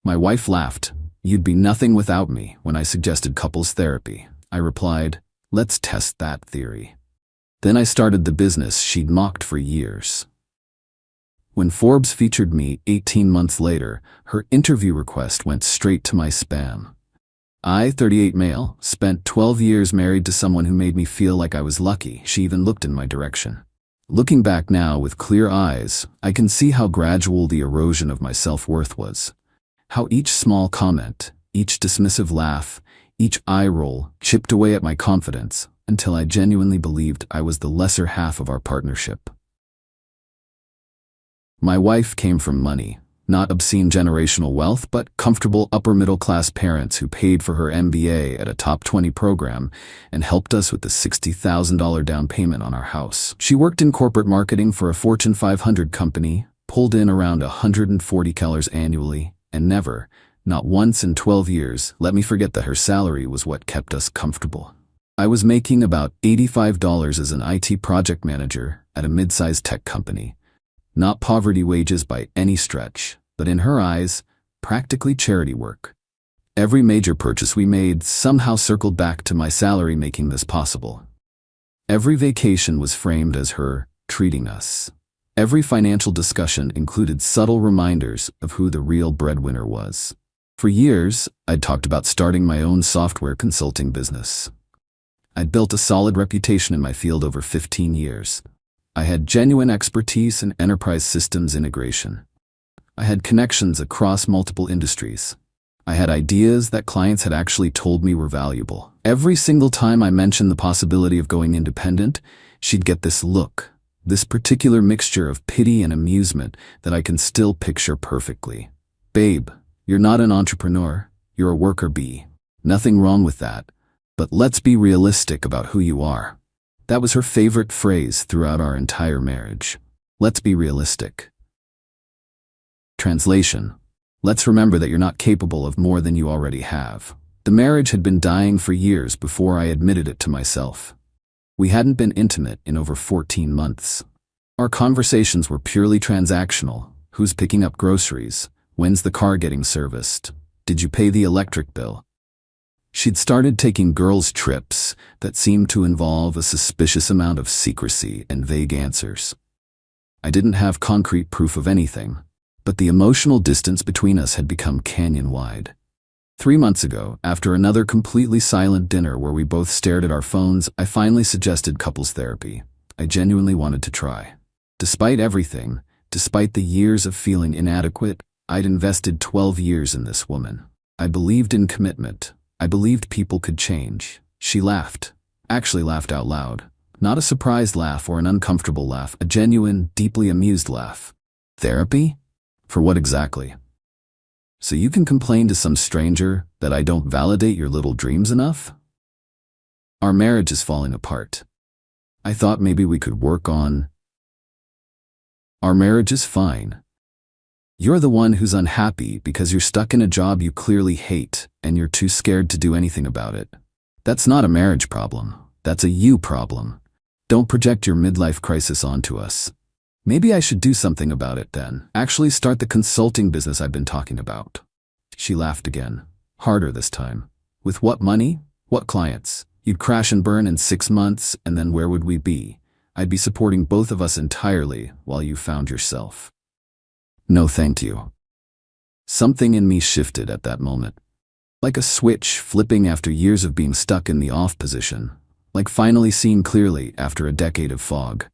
My wife laughed. "You'd be nothing without me." When I suggested couples therapy, I replied, "Let's test that theory." Then I started the business she'd mocked for years. When Forbes featured me 18 months later, her interview request went straight to my spam. I, 38 male, spent 12 years married to someone who made me feel like I was lucky. She even looked in my direction. Looking back now with clear eyes, I can see how gradual the erosion of my self-worth was. How each small comment, each dismissive laugh, each eye roll chipped away at my confidence until I genuinely believed I was the lesser half of our partnership. My wife came from money, not obscene generational wealth, but comfortable upper-middle-class parents who paid for her MBA at a top 20 program and helped us with the $60,000 down payment on our house. She worked in corporate marketing for a Fortune 500 company, pulled in around $140 annually, and never, not once in 12 years, let me forget that her salary was what kept us comfortable. I was making about $85 as an IT project manager at a mid-sized tech company. Not poverty wages by any stretch, but in her eyes, practically charity work. Every major purchase we made somehow circled back to my salary making this possible. Every vacation was framed as her treating us. Every financial discussion included subtle reminders of who the real breadwinner was. For years, I'd talked about starting my own software consulting business. I'd built a solid reputation in my field over 15 years. I had genuine expertise in enterprise systems integration. I had connections across multiple industries. I had ideas that clients had actually told me were valuable. Every single time I mentioned the possibility of going independent, she'd get this look, this particular mixture of pity and amusement that I can still picture perfectly. "Babe, you're not an entrepreneur, you're a worker bee. Nothing wrong with that, but let's be realistic about who you are." That was her favorite phrase throughout our entire marriage. Let's be realistic. Translation: let's remember that you're not capable of more than you already have. The marriage had been dying for years before I admitted it to myself. We hadn't been intimate in over 14 months. Our conversations were purely transactional. Who's picking up groceries? When's the car getting serviced? Did you pay the electric bill? She'd started taking girls' trips that seemed to involve a suspicious amount of secrecy and vague answers. I didn't have concrete proof of anything, but the emotional distance between us had become canyon-wide. 3 months ago, after another completely silent dinner where we both stared at our phones, I finally suggested couples therapy. I genuinely wanted to try. Despite everything, despite the years of feeling inadequate, I'd invested 12 years in this woman. I believed in commitment. I believed people could change. She laughed. Actually laughed out loud. Not a surprised laugh or an uncomfortable laugh, a genuine, deeply amused laugh. "Therapy? For what exactly? So you can complain to some stranger that I don't validate your little dreams enough?" Our marriage is falling apart. I thought maybe we could work on. Our marriage is fine. You're the one who's unhappy because you're stuck in a job you clearly hate and you're too scared to do anything about it. That's not a marriage problem. That's a you problem. Don't project your midlife crisis onto us. Maybe I should do something about it then. Actually start the consulting business I've been talking about. She laughed again. Harder this time. With what money? What clients? You'd crash and burn in 6 months, and then where would we be? I'd be supporting both of us entirely while you found yourself. No thank you. Something in me shifted at that moment. Like a switch flipping after years of being stuck in the off position. Like finally seeing clearly after a decade of fog.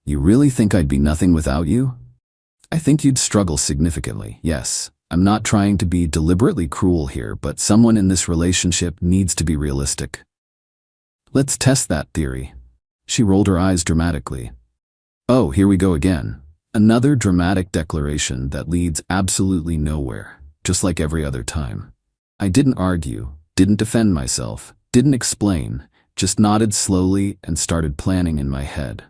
You really think I'd be nothing without you? I think you'd struggle significantly, yes. I'm not trying to be deliberately cruel here, but someone in this relationship needs to be realistic. Let's test that theory. She rolled her eyes dramatically. Oh, here we go again. Another dramatic declaration that leads absolutely nowhere, just like every other time. I didn't argue, didn't defend myself, didn't explain, just nodded slowly and started planning in my head.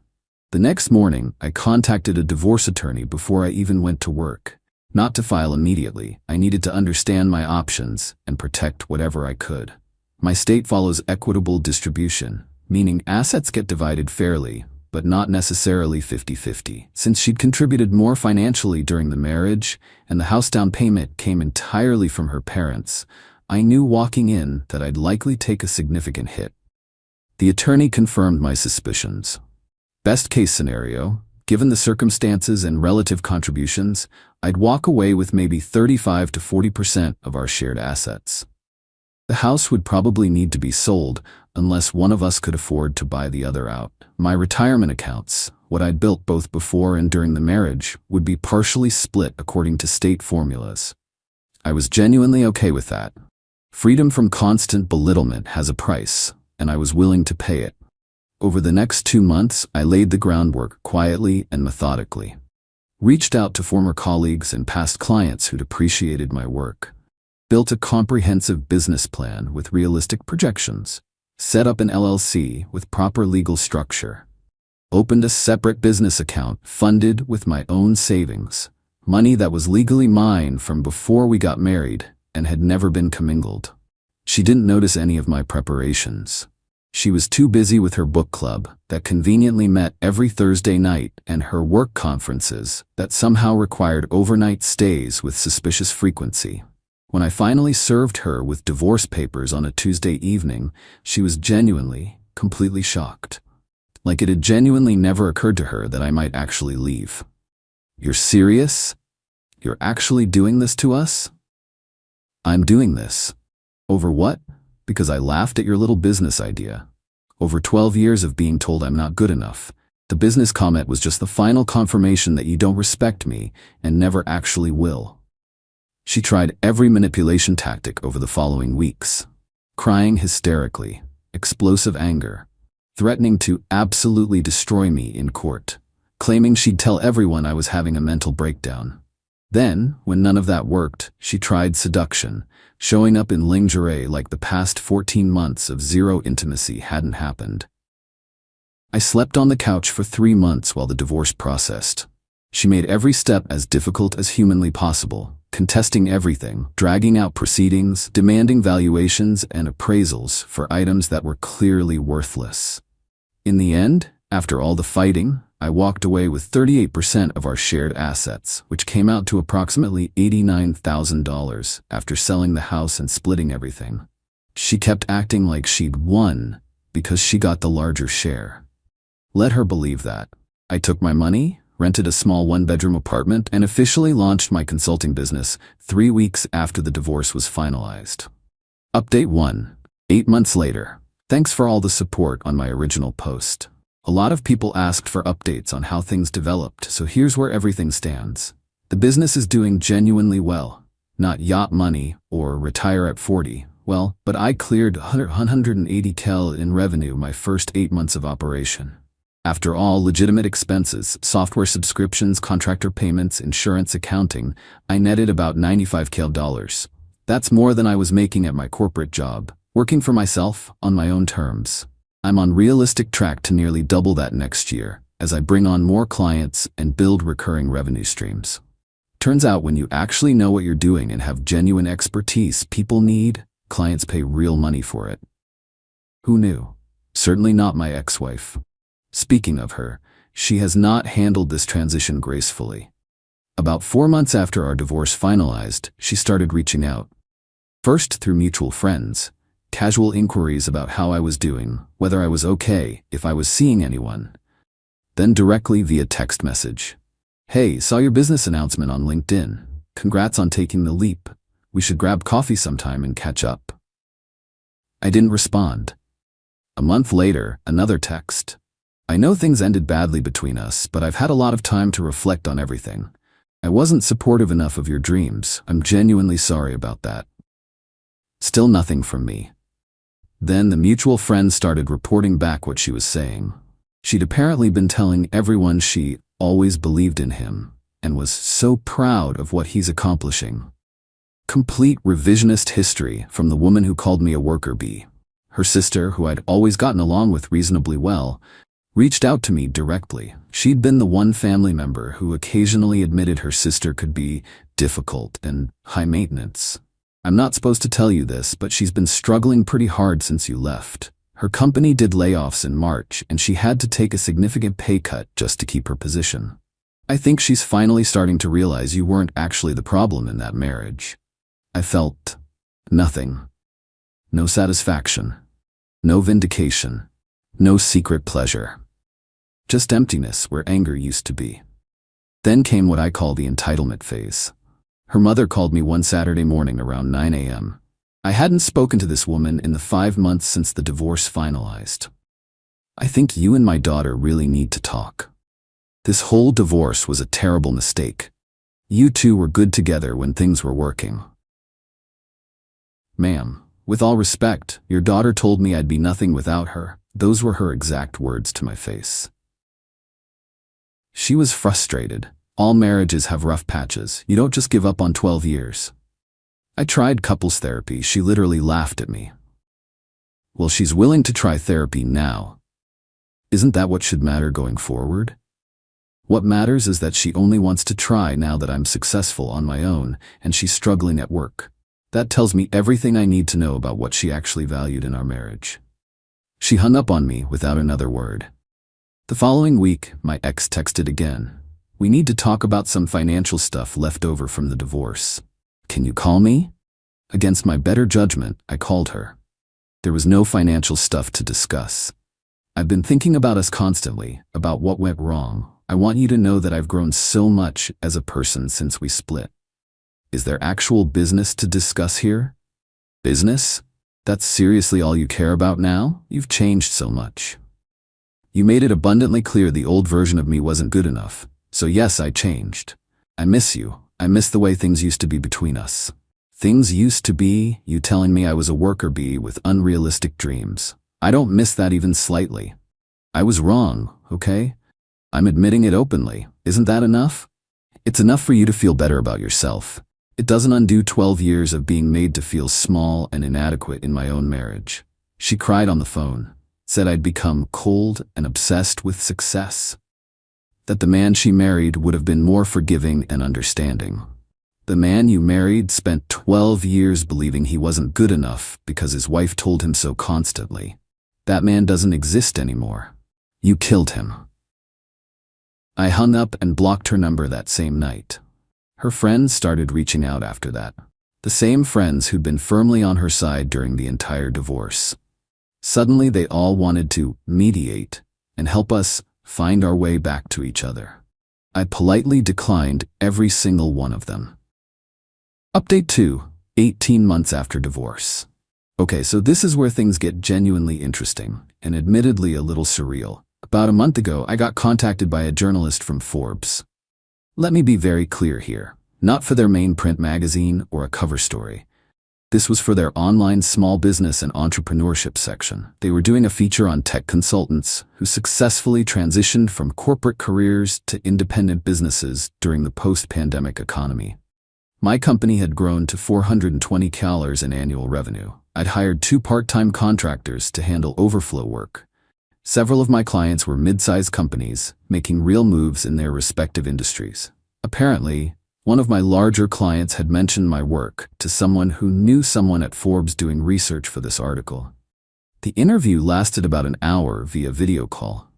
The next morning, I contacted a divorce attorney before I even went to work. Not to file immediately, I needed to understand my options and protect whatever I could. My state follows equitable distribution, meaning assets get divided fairly, but not necessarily 50-50. Since she'd contributed more financially during the marriage, and the house down payment came entirely from her parents, I knew walking in that I'd likely take a significant hit. The attorney confirmed my suspicions. Best case scenario, given the circumstances and relative contributions, I'd walk away with maybe 35 to 40% of our shared assets. The house would probably need to be sold unless one of us could afford to buy the other out. My retirement accounts, what I'd built both before and during the marriage, would be partially split according to state formulas. I was genuinely okay with that. Freedom from constant belittlement has a price, and I was willing to pay it. Over the next 2 months, I laid the groundwork quietly and methodically. Reached out to former colleagues and past clients who'd appreciated my work. Built a comprehensive business plan with realistic projections. Set up an LLC with proper legal structure. Opened a separate business account funded with my own savings. Money that was legally mine from before we got married and had never been commingled. She didn't notice any of my preparations. She was too busy with her book club that conveniently met every Thursday night and her work conferences that somehow required overnight stays with suspicious frequency. When I finally served her with divorce papers on a Tuesday evening, she was genuinely, completely shocked. Like it had genuinely never occurred to her that I might actually leave. "You're serious? You're actually doing this to us?" "I'm doing this." "Over what?" "Because I laughed at your little business idea. Over 12 years of being told I'm not good enough. The business comment was just the final confirmation that you don't respect me and never actually will." She tried every manipulation tactic over the following weeks. Crying hysterically, explosive anger, threatening to absolutely destroy me in court, claiming she'd tell everyone I was having a mental breakdown. Then, when none of that worked, she tried seduction, showing up in lingerie like the past 14 months of zero intimacy hadn't happened. I slept on the couch for 3 months while the divorce processed. She made every step as difficult as humanly possible, contesting everything, dragging out proceedings, demanding valuations and appraisals for items that were clearly worthless. In the end, after all the fighting, I walked away with 38% of our shared assets, which came out to approximately $89,000 after selling the house and splitting everything. She kept acting like she'd won because she got the larger share. Let her believe that. I took my money, rented a small 1-bedroom apartment, and officially launched my consulting business 3 weeks after the divorce was finalized. Update 1. 8 months later. Thanks for all the support on my original post. A lot of people asked for updates on how things developed, so here's where everything stands. The business is doing genuinely well. Not yacht money or retire at 40. Well, but I cleared $180K in revenue my first 8 months of operation. After all legitimate expenses, software subscriptions, contractor payments, insurance, accounting, I netted about $95K. That's more than I was making at my corporate job, working for myself on my own terms. I'm on realistic track to nearly double that next year as I bring on more clients and build recurring revenue streams. Turns out when you actually know what you're doing and have genuine expertise people need, clients pay real money for it. Who knew? Certainly not my ex-wife. Speaking of her, she has not handled this transition gracefully. About 4 months after our divorce finalized, she started reaching out. First through mutual friends, casual inquiries about how I was doing, whether I was okay, if I was seeing anyone. Then directly via text message. "Hey, saw your business announcement on LinkedIn. Congrats on taking the leap. We should grab coffee sometime and catch up." I didn't respond. A month later, another text. "I know things ended badly between us, but I've had a lot of time to reflect on everything. I wasn't supportive enough of your dreams. I'm genuinely sorry about that." Still nothing from me. Then the mutual friend started reporting back what she was saying. She'd apparently been telling everyone she always believed in him and was so proud of what he's accomplishing. Complete revisionist history from the woman who called me a worker bee. Her sister, who I'd always gotten along with reasonably well, reached out to me directly. She'd been the one family member who occasionally admitted her sister could be difficult and high maintenance. "I'm not supposed to tell you this, but she's been struggling pretty hard since you left. Her company did layoffs in March, and she had to take a significant pay cut just to keep her position. I think she's finally starting to realize you weren't actually the problem in that marriage. I felt nothing. No satisfaction. No vindication. No secret pleasure. Just emptiness where anger used to be. Then came what I call the entitlement phase. Her mother called me one Saturday morning around 9 a.m. I hadn't spoken to this woman in the 5 months since the divorce finalized. "I think you and my daughter really need to talk. This whole divorce was a terrible mistake. You two were good together when things were working." "Ma'am, with all respect, your daughter told me I'd be nothing without her." Those were her exact words to my face. She was frustrated. All marriages have rough patches. You don't just give up on 12 years. I tried couples therapy. She literally laughed at me. "Well, she's willing to try therapy now. Isn't that what should matter going forward? What matters is that she only wants to try now that I'm successful on my own and she's struggling at work. That tells me everything I need to know about what she actually valued in our marriage." She hung up on me without another word. The following week, my ex texted again. "We need to talk about some financial stuff left over from the divorce. Can you call me?" Against my better judgment, I called her. There was no financial stuff to discuss. "I've been thinking about us constantly, about what went wrong. I want you to know that I've grown so much as a person since we split. Is there actual business to discuss here?" "Business? That's seriously all you care about now? You've changed so much. You made it abundantly clear the old version of me wasn't good enough. So yes, I changed. I miss you. I miss the way things used to be between us." Things used to be, you telling me I was a worker bee with unrealistic dreams. I don't miss that even slightly. I was wrong, okay? I'm admitting it openly. Isn't that enough? It's enough for you to feel better about yourself. It doesn't undo 12 years of being made to feel small and inadequate in my own marriage. She cried on the phone, said I'd become cold and obsessed with success. That the man she married would have been more forgiving and understanding. The man you married spent 12 years believing he wasn't good enough because his wife told him so constantly. That man doesn't exist anymore. You killed him. I hung up and blocked her number that same night. Her friends started reaching out after that. The same friends who'd been firmly on her side during the entire divorce. Suddenly they all wanted to mediate and help us find our way back to each other. I politely declined every single one of them. Update 2, 18 months after divorce. Okay, so this is where things get genuinely interesting and admittedly a little surreal. About a month ago, I got contacted by a journalist from Forbes. Let me be very clear here, not for their main print magazine or a cover story. This was for their online small business and entrepreneurship section. They were doing a feature on tech consultants who successfully transitioned from corporate careers to independent businesses during the post-pandemic economy. My company had grown to $420 in annual revenue. I'd hired 2 part-time contractors to handle overflow work. Several of my clients were mid-sized companies making real moves in their respective industries. Apparently, one of my larger clients had mentioned my work to someone who knew someone at Forbes doing research for this article. The interview lasted about an hour via video call.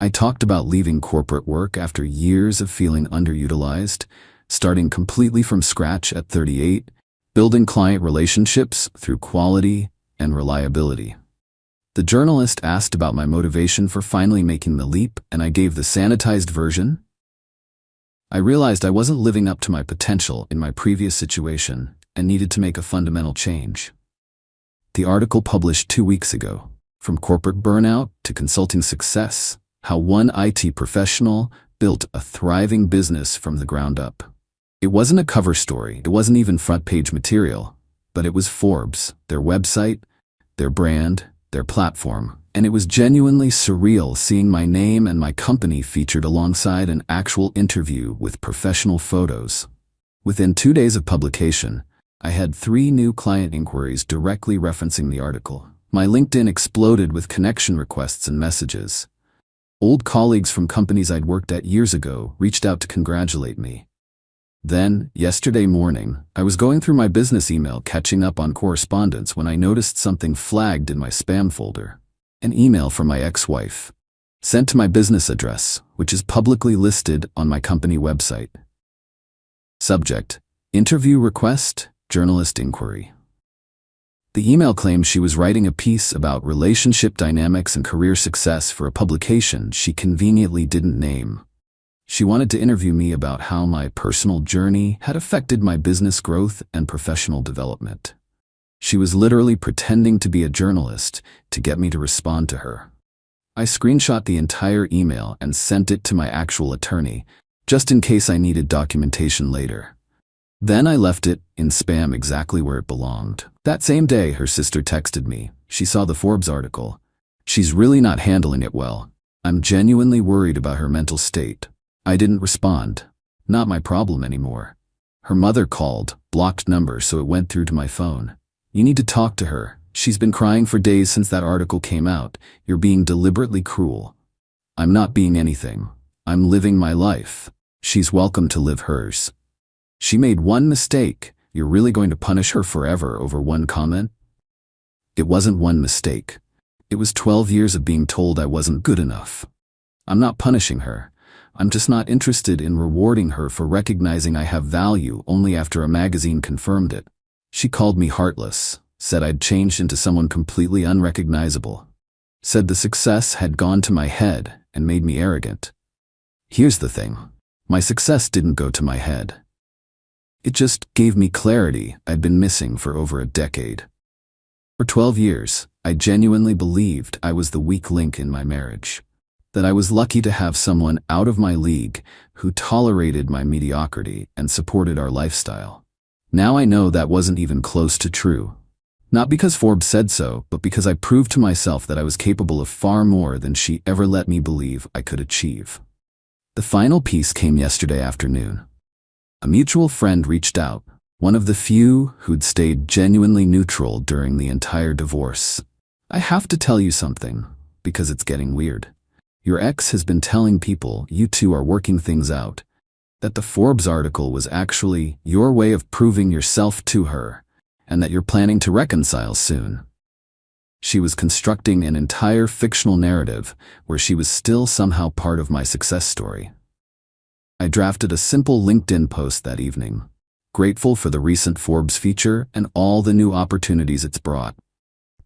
I talked about leaving corporate work after years of feeling underutilized, starting completely from scratch at 38, building client relationships through quality and reliability. The journalist asked about my motivation for finally making the leap, and I gave the sanitized version. I realized I wasn't living up to my potential in my previous situation and needed to make a fundamental change. The article published 2 weeks ago, From Corporate Burnout to Consulting Success, How One IT Professional Built a Thriving Business from the Ground Up. It wasn't a cover story, it wasn't even front-page material, but it was Forbes, their website, their brand, their platform, and it was genuinely surreal seeing my name and my company featured alongside an actual interview with professional photos. Within 2 days of publication, I had 3 new client inquiries directly referencing the article. My LinkedIn exploded with connection requests and messages. Old colleagues from companies I'd worked at years ago reached out to congratulate me. Then, yesterday morning, I was going through my business email catching up on correspondence when I noticed something flagged in my spam folder. An email from my ex-wife, sent to my business address, which is publicly listed on my company website. Subject: Interview request, journalist inquiry. The email claimed she was writing a piece about relationship dynamics and career success for a publication she conveniently didn't name. She wanted to interview me about how my personal journey had affected my business growth and professional development. She was literally pretending to be a journalist to get me to respond to her. I screenshot the entire email and sent it to my actual attorney, just in case I needed documentation later. Then I left it in spam exactly where it belonged. That same day, her sister texted me. She saw the Forbes article. She's really not handling it well. I'm genuinely worried about her mental state. I didn't respond. Not my problem anymore. Her mother called, blocked number, so it went through to my phone. You need to talk to her. She's been crying for days since that article came out. You're being deliberately cruel. I'm not being anything. I'm living my life. She's welcome to live hers. She made one mistake. You're really going to punish her forever over one comment? It wasn't one mistake. It was 12 years of being told I wasn't good enough. I'm not punishing her. I'm just not interested in rewarding her for recognizing I have value only after a magazine confirmed it. She called me heartless, said I'd changed into someone completely unrecognizable, said the success had gone to my head and made me arrogant. Here's the thing. My success didn't go to my head. It just gave me clarity I'd been missing for over a decade. For 12 years, I genuinely believed I was the weak link in my marriage, that I was lucky to have someone out of my league who tolerated my mediocrity and supported our lifestyle. Now I know that wasn't even close to true. Not because Forbes said so, but because I proved to myself that I was capable of far more than she ever let me believe I could achieve. The final piece came yesterday afternoon. A mutual friend reached out, one of the few who'd stayed genuinely neutral during the entire divorce. I have to tell you something, because it's getting weird. Your ex has been telling people you two are working things out, that the Forbes article was actually your way of proving yourself to her, and that you're planning to reconcile soon. She was constructing an entire fictional narrative where she was still somehow part of my success story. I drafted a simple LinkedIn post that evening, grateful for the recent Forbes feature and all the new opportunities it's brought.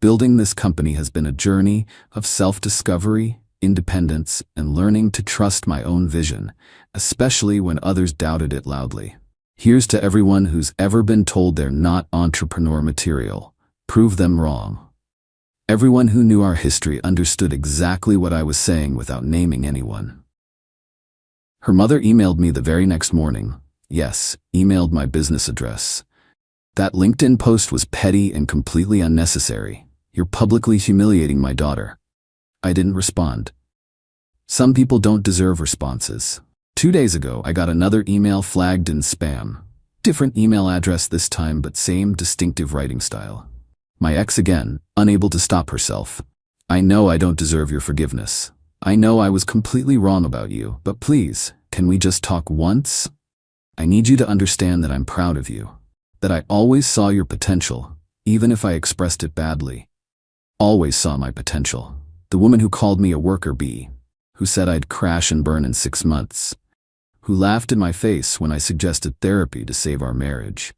Building this company has been a journey of self-discovery, independence, and learning to trust my own vision, especially when others doubted it loudly. Here's to everyone who's ever been told they're not entrepreneur material. Prove them wrong. Everyone who knew our history understood exactly what I was saying without naming anyone. Her mother emailed me the very next morning. Yes, emailed my business address. That LinkedIn post was petty and completely unnecessary. You're publicly humiliating my daughter. I didn't respond. Some people don't deserve responses. 2 days ago, I got another email flagged in spam. Different email address this time, but same distinctive writing style. My ex again, unable to stop herself. I know I don't deserve your forgiveness. I know I was completely wrong about you, but please, can we just talk once? I need you to understand that I'm proud of you, that I always saw your potential, even if I expressed it badly. Always saw my potential. The woman who called me a worker bee, who said I'd crash and burn in 6 months, who laughed in my face when I suggested therapy to save our marriage.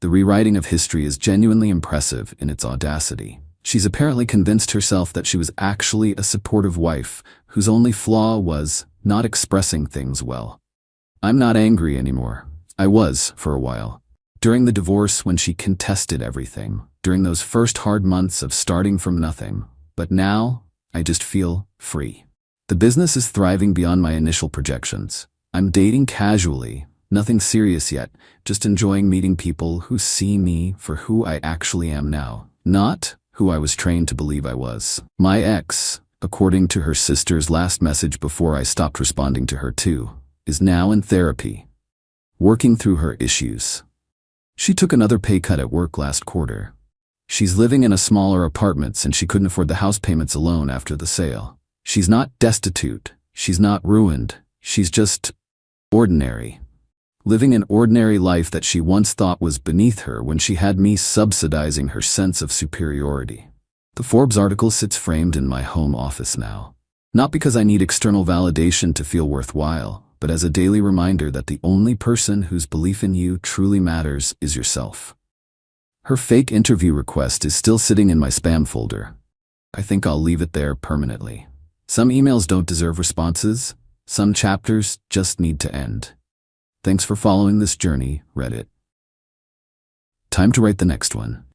The rewriting of history is genuinely impressive in its audacity. She's apparently convinced herself that she was actually a supportive wife whose only flaw was not expressing things well. I'm not angry anymore. I was for a while. During the divorce, when she contested everything, during those first hard months of starting from nothing. But now, I just feel free. The business is thriving beyond my initial projections. I'm dating casually, nothing serious yet, just enjoying meeting people who see me for who I actually am now, not who I was trained to believe I was. My ex, according to her sister's last message before I stopped responding to her too, is now in therapy, working through her issues. She took another pay cut at work last quarter. She's living in a smaller apartment since she couldn't afford the house payments alone after the sale. She's not destitute. She's not ruined. She's just ordinary. Living an ordinary life that she once thought was beneath her when she had me subsidizing her sense of superiority. The Forbes article sits framed in my home office now. Not because I need external validation to feel worthwhile, but as a daily reminder that the only person whose belief in you truly matters is yourself. Her fake interview request is still sitting in my spam folder. I think I'll leave it there permanently. Some emails don't deserve responses. Some chapters just need to end. Thanks for following this journey, Reddit. Time to write the next one.